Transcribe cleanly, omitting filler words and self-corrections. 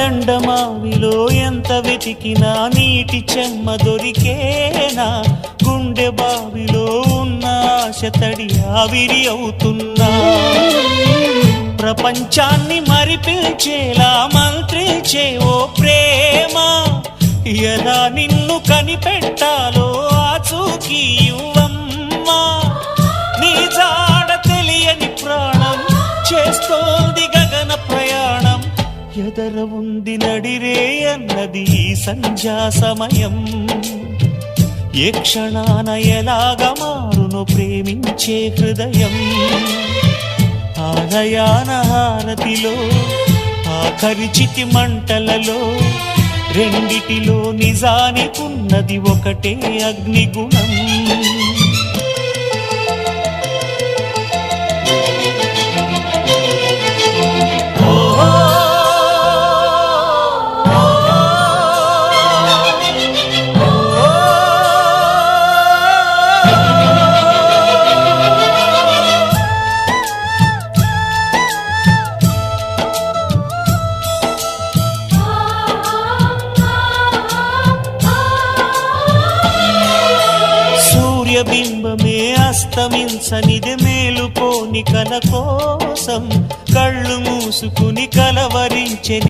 ఎండమావిలో ఎంత వెతికినా నీటి చెమ్మ దొరికేనా, గుండె బావిలో ఉన్న ఆశ తడి ఆవిరి అవుతున్నా, ప్రపంచాన్ని మరిపించేలా మంత్రించే ఓ ప్రేమ, ఎలా నిన్ను కనిపెట్టాలో ఆచూకీ ఇవ్వమ్మా, నీ జాడ తెలియని ప్రాణం చేస్తోంది గగన ప్రయాణం, ఎదర ఉంది నడిరే అన్నది ఈ సంధ్యా సమయం, ఏ క్షణాన ఎలాగ మారును ప్రేమించే హృదయం, ఆలయాన హారతిలో ఆఖరి చితి మంటలలో రెండిటిలో నిజానికున్నది ఒకటే అగ్నిగుణం. బింబమే అస్తమించనిది మేలుకోని కల కోసం, కళ్ళు మూసుకుని కలవరించె